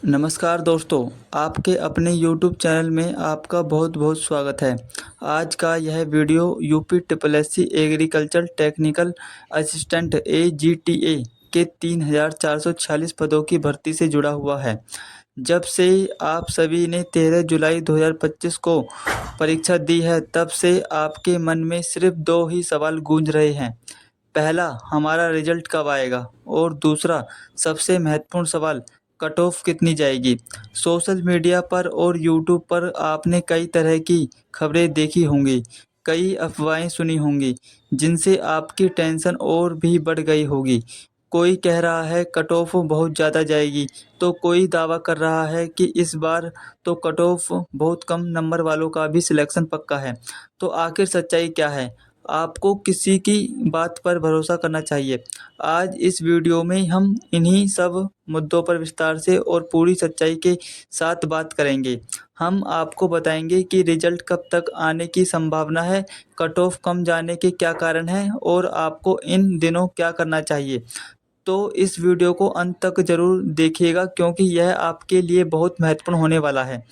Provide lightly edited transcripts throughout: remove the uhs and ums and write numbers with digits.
नमस्कार दोस्तों, आपके अपने YouTube चैनल में आपका बहुत-बहुत स्वागत है। आज का यह video UP triple SC agriculture technical assistant AGTA के 3,446 पदों की भर्ती से जुड़ा हुआ है। जब से आप सभी ने 13 जुलाई 2025 को परीक्षा दी है, तब से आपके मन में सिर्फ 2 ही सवाल गूंज रहे हैं। पहला, हमारा रिजल्ट कब आएगा? और दूसरा, सबसे महत्वपूर्ण सवाल, कट ऑफ कितनी जाएगी? सोशल मीडिया पर और यूट्यूब पर आपने कई तरह की खबरें देखी होंगी, कई अफवाहें सुनी होंगी, जिनसे आपकी टेंशन और भी बढ़ गई होगी। कोई कह रहा है कट ऑफ बहुत ज़्यादा जाएगी, तो कोई दावा कर रहा है कि इस बार तो कट ऑफ बहुत कम नंबर वालों का भी सिलेक्शन पक्का है। तो आखिर सच्चाई क्या है? आपको किसी की बात पर भरोसा करना चाहिए? आज इस वीडियो में हम इन्हीं सब मुद्दों पर विस्तार से और पूरी सच्चाई के साथ बात करेंगे। हम आपको बताएंगे कि रिजल्ट कब तक आने की संभावना है, कट ऑफ कम जाने के क्या कारण हैं और आपको इन दिनों क्या करना चाहिए। तो इस वीडियो को अंत तक ज़रूर देखिएगा, क्योंकि यह आपके लिए बहुत महत्वपूर्ण होने वाला है।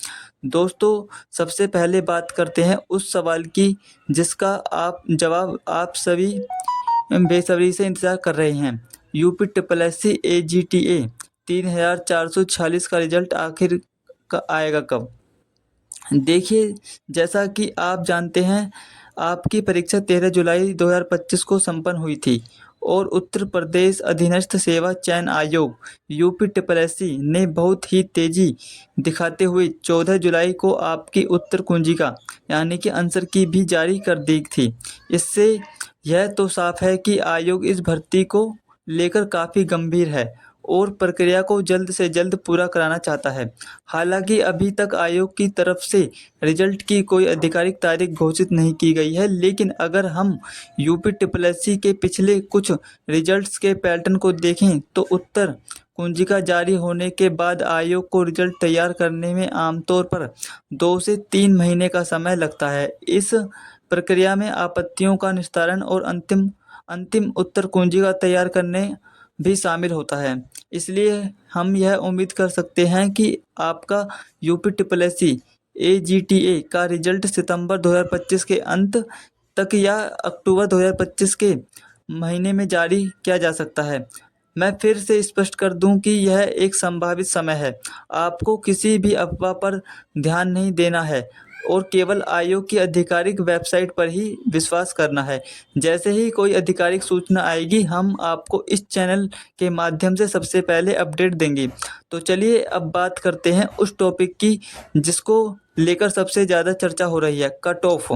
दोस्तों, सबसे पहले बात करते हैं उस सवाल की जिसका जवाब आप सभी बेसब्री से इंतज़ार कर रहे हैं। यूपी ट्रिपल एससी AGTA 3,446 का रिजल्ट आखिर आएगा कब? देखिए, जैसा कि आप जानते हैं, आपकी परीक्षा 13 जुलाई 2025 को संपन्न हुई थी और उत्तर प्रदेश अधीनस्थ सेवा चयन आयोग यूपी ट्रिपल एससी ने बहुत ही तेजी दिखाते हुए 14 जुलाई को आपकी उत्तर कुंजिका यानी कि आंसर की भी जारी कर दी थी। इससे यह तो साफ है कि आयोग इस भर्ती को लेकर काफ़ी गंभीर है और प्रक्रिया को जल्द से जल्द पूरा कराना चाहता है। हालांकि अभी तक आयोग की तरफ से रिजल्ट की कोई आधिकारिक तारीख घोषित नहीं की गई है, लेकिन अगर हम यूपी ट्रिपल एससी के पिछले कुछ रिजल्ट्स के पैटर्न को देखें, तो उत्तर कुंजिका जारी होने के बाद आयोग को रिजल्ट तैयार करने में आमतौर पर 2 से 3 महीने का समय लगता है। इस प्रक्रिया में आपत्तियों का निस्तारण और अंतिम अंतिम उत्तर कुंजिका तैयार करने भी शामिल होता है। इसलिए हम यह उम्मीद कर सकते हैं कि आपका यूपी ट्रिपल एससी AGTA का रिजल्ट सितंबर 2025 के अंत तक या अक्टूबर 2025 के महीने में जारी किया जा सकता है। मैं फिर से स्पष्ट कर दूं कि यह एक संभावित समय है। आपको किसी भी अफवाह पर ध्यान नहीं देना है और केवल आयोग की आधिकारिक वेबसाइट पर ही विश्वास करना है। जैसे ही कोई आधिकारिक सूचना आएगी, हम आपको इस चैनल के माध्यम से सबसे पहले अपडेट देंगे। तो चलिए अब बात करते हैं उस टॉपिक की जिसको लेकर सबसे ज़्यादा चर्चा हो रही है, कट ऑफ।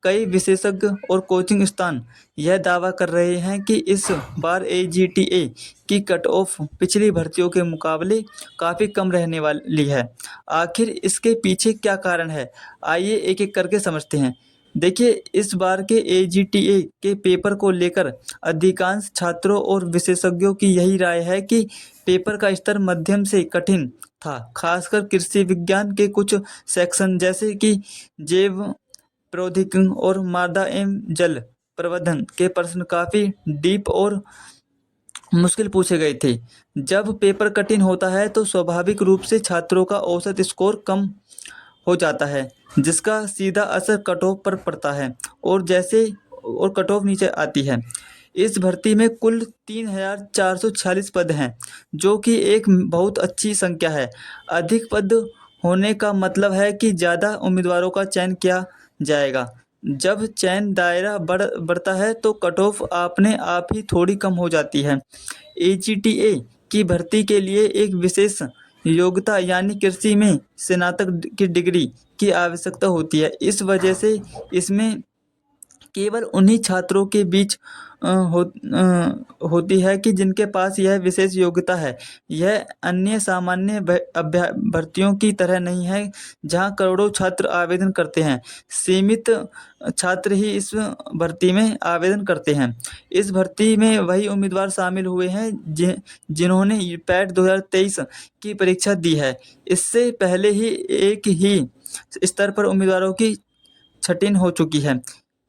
कई विशेषज्ञ और कोचिंग संस्थान यह दावा कर रहे हैं कि इस बार AGTA की कट ऑफ पिछली भर्तियों के मुकाबले काफ़ी कम रहने वाली है। आखिर इसके पीछे क्या कारण है? आइए एक-एक करके समझते हैं। देखिए, इस बार के AGTA के पेपर को लेकर अधिकांश छात्रों और विशेषज्ञों की यही राय है कि पेपर का स्तर मध्यम से कठिन था। खासकर कृषि विज्ञान के कुछ सेक्शन जैसे कि जैव प्रौद्योगिकी और मृदा एवं जल प्रबंधन के प्रश्न काफ़ी डीप और मुश्किल पूछे गए थे। जब पेपर कठिन होता है तो स्वाभाविक रूप से छात्रों का औसत स्कोर कम हो जाता है, जिसका सीधा असर कट ऑफ पर पड़ता है और कट ऑफ नीचे आती है। इस भर्ती में कुल 3,446 पद हैं, जो कि एक बहुत अच्छी संख्या है। अधिक पद होने का मतलब है कि ज़्यादा उम्मीदवारों का चयन किया जाएगा। जब चयन दायरा बढ़ता है तो कट ऑफ अपने आप ही थोड़ी कम हो जाती है। AGTA की भर्ती के लिए एक विशेष योग्यता यानी कृषि में स्नातक की डिग्री की आवश्यकता होती है। इस वजह से इसमें केवल उन्हीं छात्रों के बीच होती है कि जिनके पास यह विशेष योग्यता है। यह अन्य सामान्य भर्तियों की तरह नहीं है, जहां करोड़ों छात्र आवेदन करते हैं। सीमित छात्र ही इस भर्ती में आवेदन करते हैं। इस भर्ती में वही उम्मीदवार शामिल हुए हैं जिन्होंने पैट 2023 की परीक्षा दी है। इससे पहले ही एक ही स्तर पर उम्मीदवारों की छंटनी हो चुकी है।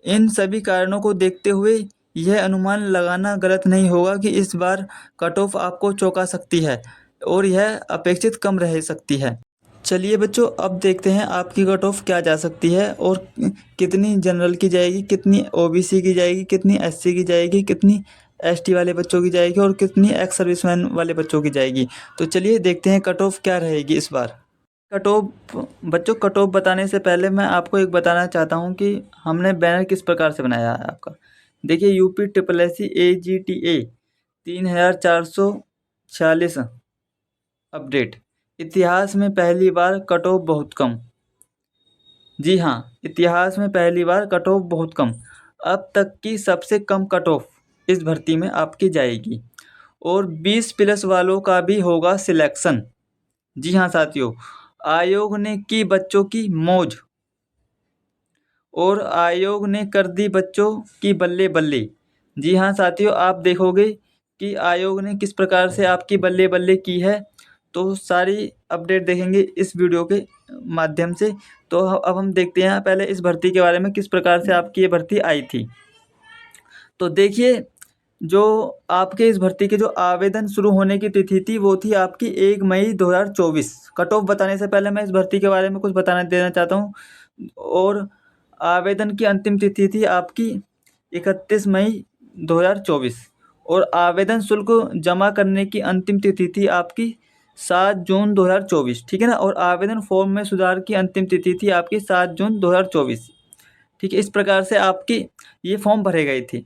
इन सभी कारणों को देखते हुए यह अनुमान लगाना गलत नहीं होगा कि इस बार कट ऑफ आपको चौंका सकती है और यह अपेक्षित कम रह सकती है। चलिए बच्चों, अब देखते हैं आपकी कट ऑफ क्या जा सकती है और कितनी जनरल की जाएगी, कितनी ओबीसी की जाएगी, कितनी एससी की जाएगी, कितनी एसटी वाले बच्चों की जाएगी और कितनी एक्स सर्विसमैन वाले बच्चों की जाएगी। तो चलिए देखते हैं कट ऑफ क्या रहेगी इस बार। कट ऑफ बच्चों, कट ऑफ बताने से पहले मैं आपको एक बताना चाहता हूँ कि हमने बैनर किस प्रकार से बनाया है आपका। देखिए, UP triple S C AGTA 3446 update. इतिहास में पहली बार कट ऑफ बहुत कम। जी हाँ, इतिहास में पहली बार कट ऑफ बहुत कम। अब तक की सबसे कम कट ऑफ इस भर्ती में आपकी जाएगी और 20+ वालों का भी होगा सिलेक्शन। जी हाँ साथियों, आयोग ने की बच्चों की मौज और आयोग ने कर दी बच्चों की बल्ले बल्ले। जी हाँ साथियों, आप देखोगे कि आयोग ने किस प्रकार से आपकी बल्ले बल्ले की है। तो सारी अपडेट देखेंगे इस वीडियो के माध्यम से। तो अब हम देखते हैं पहले इस भर्ती के बारे में, किस प्रकार से आपकी ये भर्ती आई थी। तो देखिए, जो आपके इस भर्ती के जो आवेदन शुरू होने की तिथि थी वो थी आपकी 1 मई 2024। कट ऑफ बताने से पहले मैं इस भर्ती के बारे में कुछ बताना देना चाहता हूँ। और आवेदन की अंतिम तिथि थी आपकी 31 मई 2024 और आवेदन शुल्क जमा करने की अंतिम तिथि थी आपकी 7 जून 2024। ठीक है ना। और आवेदन फॉर्म में सुधार की अंतिम तिथि थी आपकी 7 जून 2024। ठीक है, इस प्रकार से आपकी ये फॉर्म भरे गए थे।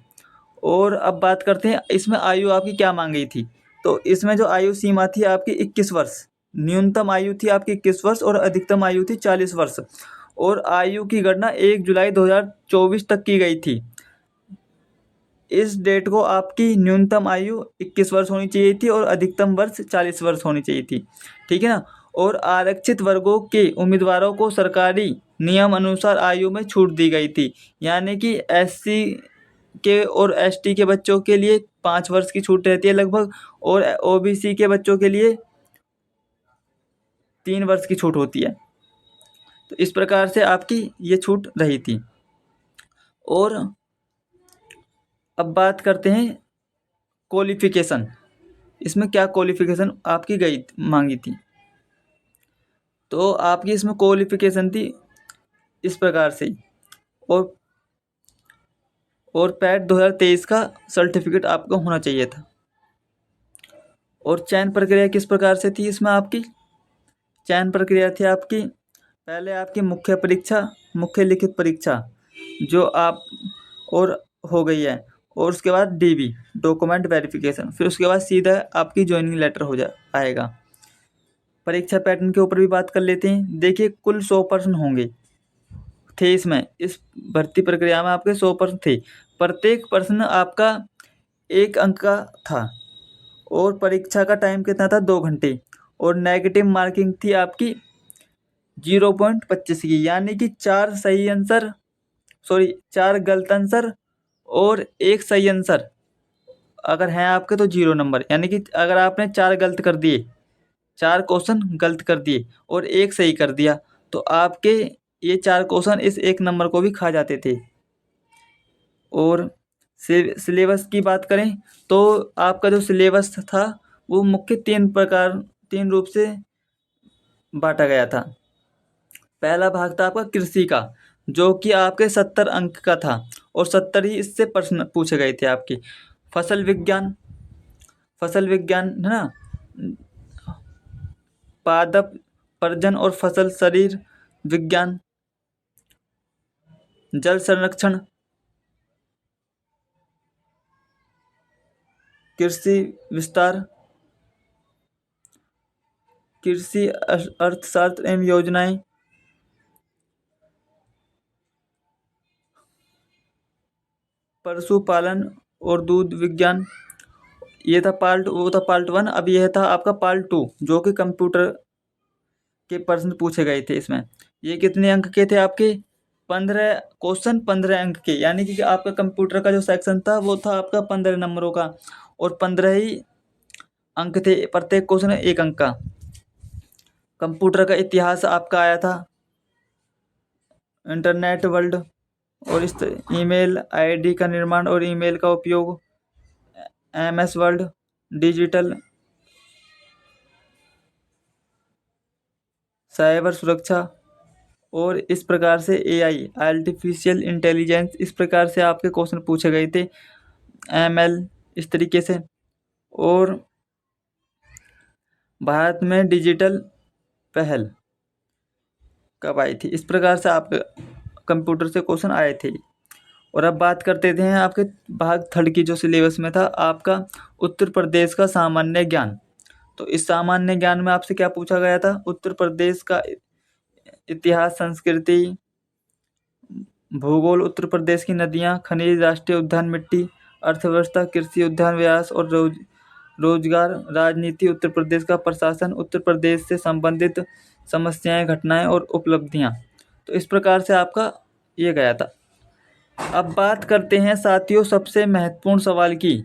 और अब बात करते हैं इसमें आयु आपकी क्या मांगी थी। तो इसमें जो आयु सीमा थी आपकी 21 वर्ष, न्यूनतम आयु थी आपकी 21 वर्ष और अधिकतम आयु थी 40 वर्ष। और आयु की गणना 1 जुलाई 2024 तक की गई थी। इस डेट को आपकी न्यूनतम आयु 21 वर्ष होनी चाहिए थी और अधिकतम वर्ष 40 वर्ष होनी चाहिए थी। ठीक है ना। और आरक्षित वर्गों के उम्मीदवारों को सरकारी नियम अनुसार आयु में छूट दी गई थी। यानी कि एससी के और एसटी के बच्चों के लिए 5 वर्ष की छूट रहती है लगभग, और ओबीसी के बच्चों के लिए 3 वर्ष की छूट होती है। तो इस प्रकार से आपकी ये छूट रही थी। और अब बात करते हैं क्वालिफिकेशन। इसमें क्या क्वालिफिकेशन आपकी गई मांगी थी। तो आपकी इसमें क्वालिफिकेशन थी इस प्रकार से। और पैट 2023 का सर्टिफिकेट आपका होना चाहिए था। और चयन प्रक्रिया किस प्रकार से थी इसमें आपकी। चयन प्रक्रिया थी आपकी, पहले आपकी मुख्य परीक्षा, मुख्य लिखित परीक्षा जो आप और हो गई है, और उसके बाद DV डॉक्यूमेंट वेरिफिकेशन, फिर उसके बाद सीधा आपकी ज्वाइनिंग लेटर हो आएगा। परीक्षा पैटर्न के ऊपर भी बात कर लेते हैं। देखिए, कुल 100% होंगे थे इसमें, इस भर्ती प्रक्रिया में आपके 100% थे। प्रत्येक प्रश्न आपका 1 अंक का था और परीक्षा का टाइम कितना था, 2 घंटे। और नेगेटिव मार्किंग थी आपकी 0.25 की, यानी कि 4 गलत आंसर और 1 सही आंसर अगर हैं आपके तो 0 नंबर। यानी कि अगर आपने 4 गलत कर दिए, 4 क्वेश्चन गलत कर दिए और 1 सही कर दिया, तो आपके ये 4 क्वेश्चन इस 1 नंबर को भी खा जाते थे। और सिलेबस की बात करें तो आपका जो सिलेबस था वो मुख्य 3 रूप से बांटा गया था। पहला भाग था आपका कृषि का, जो कि आपके 70 अंक का था और 70 ही इससे प्रश्न पूछे गए थे आपके। फसल विज्ञान है ना, पादप पर्जन और फसल शरीर विज्ञान, जल संरक्षण, कृषि विस्तार, कृषि अर्थशास्त्र एवं योजनाएं, पशुपालन और दूध विज्ञान। ये था पार्ट 1। अब यह था आपका पार्ट 2, जो कि कंप्यूटर के प्रश्न पूछे गए थे इसमें। ये कितने अंक के थे आपके, 15 क्वेश्चन 15 अंक के। यानी कि आपका कंप्यूटर का जो सेक्शन था वो था आपका 15 नंबरों का और 15 ही अंक थे, प्रत्येक क्वेश्चन 1 अंक का। कंप्यूटर का इतिहास आपका आया था, इंटरनेट वर्ल्ड और इस ईमेल आईडी का निर्माण और ईमेल का उपयोग, MS वर्ड, डिजिटल साइबर सुरक्षा, और इस प्रकार से एआई आर्टिफिशियल इंटेलिजेंस, इस प्रकार से आपके क्वेश्चन पूछे गए थे, एमएल, इस तरीके से। और भारत में डिजिटल पहल कब आई थी, इस प्रकार से आपके कंप्यूटर से क्वेश्चन आए थे। और अब बात करते थे आपके भाग थर्ड की जो सिलेबस में था आपका उत्तर प्रदेश का सामान्य ज्ञान। तो इस सामान्य ज्ञान में आपसे क्या पूछा गया था, उत्तर प्रदेश का इतिहास, संस्कृति, भूगोल, उत्तर प्रदेश की नदियाँ, खनिज, राष्ट्रीय उद्यान, मिट्टी, अर्थव्यवस्था, कृषि, उद्यान विकास और रोजगार, राजनीति, उत्तर प्रदेश का प्रशासन, उत्तर प्रदेश से संबंधित समस्याएं, घटनाएं और उपलब्धियां। तो इस प्रकार से आपका ये गया था। अब बात करते हैं साथियों सबसे महत्वपूर्ण सवाल की।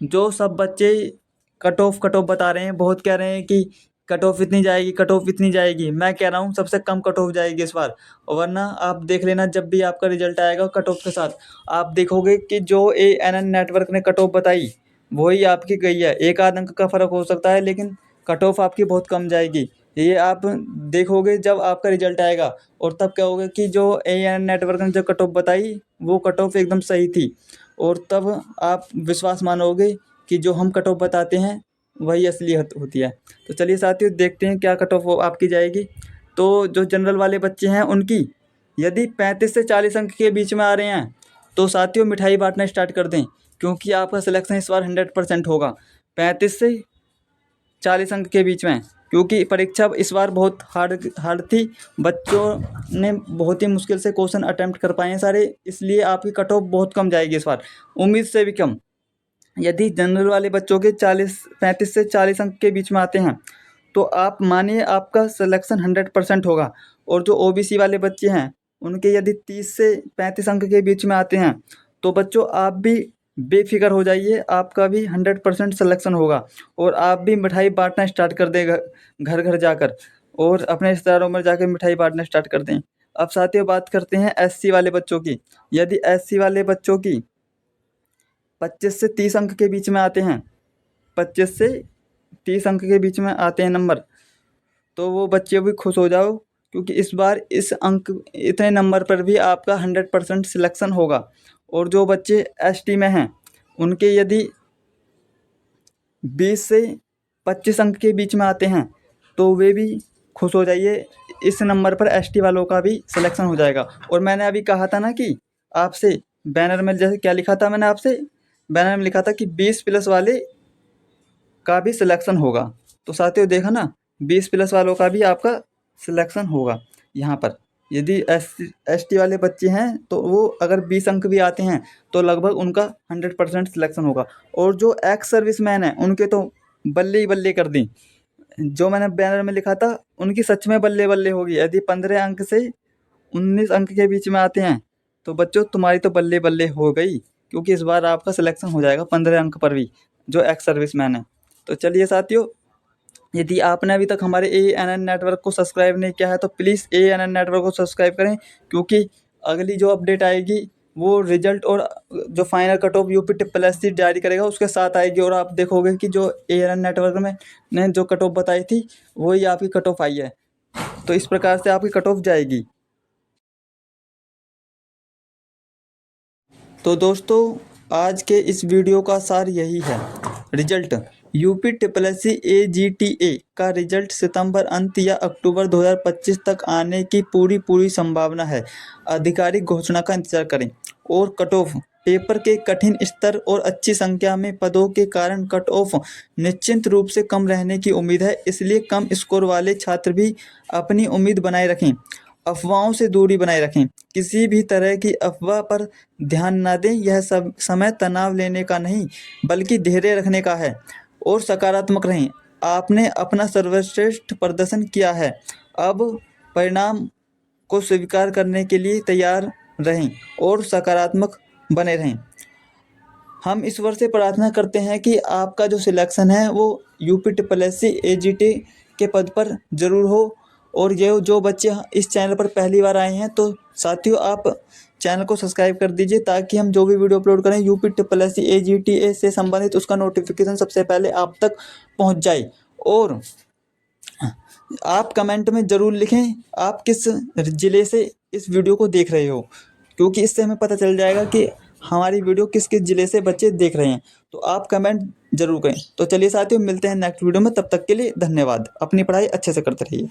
जो सब बच्चे कट ऑफ बता रहे हैं, बहुत कह रहे हैं कि कट ऑफ इतनी जाएगी, कट ऑफ इतनी जाएगी। मैं कह रहा हूँ सबसे कम कट ऑफ जाएगी इस बार। वरना आप देख लेना, जब भी आपका रिजल्ट आएगा कट ऑफ के साथ, आप देखोगे कि जो ANN नेटवर्क ने कट ऑफ बताई वही आपकी गई है। एक आध अंक का फ़र्क हो सकता है, लेकिन कट ऑफ आपकी बहुत कम जाएगी। ये आप देखोगे जब आपका रिजल्ट आएगा, और तब कहोगे कि जो ANN नेटवर्क ने जो कट ऑफ बताई वो कट ऑफ एकदम सही थी। और तब आप विश्वास मानोगे कि जो हम कट ऑफ बताते हैं वही असलियत होती है। तो चलिए साथियों देखते हैं क्या कट ऑफ आपकी जाएगी। तो जो जनरल वाले बच्चे हैं उनकी यदि 35 से 40 अंक के बीच में आ रहे हैं तो साथियों मिठाई बांटना स्टार्ट कर दें, क्योंकि आपका सिलेक्शन इस बार 100% होगा 35 से 40 अंक के बीच में। क्योंकि परीक्षा इस बार बहुत हार्ड थी, बच्चों ने बहुत ही मुश्किल से क्वेश्चन अटेम्प्ट कर पाए हैं सारे, इसलिए आपकी कट ऑफ बहुत कम जाएगी इस बार, उम्मीद से भी कम। यदि जनरल वाले बच्चों के 35 से 40 अंक के बीच में आते हैं तो आप मानिए आपका सिलेक्शन 100% होगा। और जो OBC वाले बच्चे हैं उनके यदि 30 से 35 अंक के बीच में आते हैं तो बच्चों आप भी बेफिक्र हो जाइए, आपका भी 100% सिलेक्शन होगा। और आप भी मिठाई बांटना स्टार्ट कर दें घर घर जाकर, और अपने रिश्तेदारों में जाकर मिठाई बांटना स्टार्ट कर दें। अब साथियों बात करते हैं SC वाले बच्चों की। यदि SC वाले बच्चों की 25 से 30 अंक के बीच में आते हैं, 25 से 30 अंक के बीच में आते हैं नंबर, तो वो बच्चे भी खुश हो जाओ, क्योंकि इस बार इस अंक इतने नंबर पर भी आपका 100% सिलेक्शन होगा। और जो बच्चे ST में हैं उनके यदि 20 से 25 अंक के बीच में आते हैं तो वे भी खुश हो जाइए, इस नंबर पर ST वालों का भी सिलेक्शन हो जाएगा। और मैंने अभी कहा था ना कि आपसे बैनर में, जैसे क्या लिखा था मैंने आपसे बैनर में, लिखा था कि 20+ वाले का भी सिलेक्शन होगा। तो साथियों देखा ना, 20+ वालों का भी आपका सिलेक्शन होगा यहाँ पर। यदि ST वाले बच्चे हैं तो वो अगर 20 अंक भी आते हैं तो लगभग उनका 100% सिलेक्शन होगा। और जो एक्स सर्विसमैन हैं उनके तो बल्ले ही बल्ले कर दी। जो मैंने बैनर में लिखा था उनकी सच में बल्ले बल्ले होगी। यदि 15 अंक से 19 अंक के बीच में आते हैं तो बच्चों तुम्हारी तो बल्ले बल्ले हो गई, क्योंकि इस बार आपका सिलेक्शन हो जाएगा 15 अंक पर भी, जो एक्स सर्विसमैन है। तो चलिए साथियों, यदि आपने अभी तक हमारे ANN नेटवर्क को सब्सक्राइब नहीं किया है तो प्लीज़ ANN नेटवर्क को सब्सक्राइब करें, क्योंकि अगली जो अपडेट आएगी वो रिजल्ट और जो final cut off UP SSC जारी करेगा उसके साथ आएगी। और आप देखोगे कि जो ANN नेटवर्क में ने जो कट ऑफ बताई थी वही आपकी कट ऑफ आई है। तो इस प्रकार से आपकी कट ऑफ जाएगी। तो दोस्तों आज के इस वीडियो का सार यही है। रिजल्ट UP AGTA का रिजल्ट सितंबर अंत या अक्टूबर 2025 तक आने की पूरी संभावना है। आधिकारिक घोषणा का इंतजार करें। और कट ऑफ पेपर के कठिन स्तर और अच्छी संख्या में पदों के कारण कट ऑफ निश्चित रूप से कम रहने की उम्मीद है, इसलिए कम स्कोर वाले छात्र भी अपनी उम्मीद बनाए रखें। अफवाहों से दूरी बनाए रखें। किसी भी तरह की अफवाह पर ध्यान न दें। यह सब समय तनाव लेने का नहीं बल्कि धैर्य रखने का है। और सकारात्मक रहें। आपने अपना सर्वश्रेष्ठ प्रदर्शन किया है, अब परिणाम को स्वीकार करने के लिए तैयार रहें और सकारात्मक बने रहें। हम ईश्वर से प्रार्थना करते हैं कि आपका जो सिलेक्शन है वो UP AGT के पद पर ज़रूर हो। और ये जो बच्चे इस चैनल पर पहली बार आए हैं तो साथियों आप चैनल को सब्सक्राइब कर दीजिए, ताकि हम जो भी वीडियो अपलोड करें UP AGTA से संबंधित उसका नोटिफिकेशन सबसे पहले आप तक पहुंच जाए। और आप कमेंट में ज़रूर लिखें आप किस ज़िले से इस वीडियो को देख रहे हो, क्योंकि इससे हमें पता चल जाएगा कि हमारी वीडियो किस किस ज़िले से बच्चे देख रहे हैं। तो आप कमेंट ज़रूर करें। तो चलिए साथियों, मिलते हैं नेक्स्ट वीडियो में, तब तक के लिए धन्यवाद। अपनी पढ़ाई अच्छे से करते रहिए।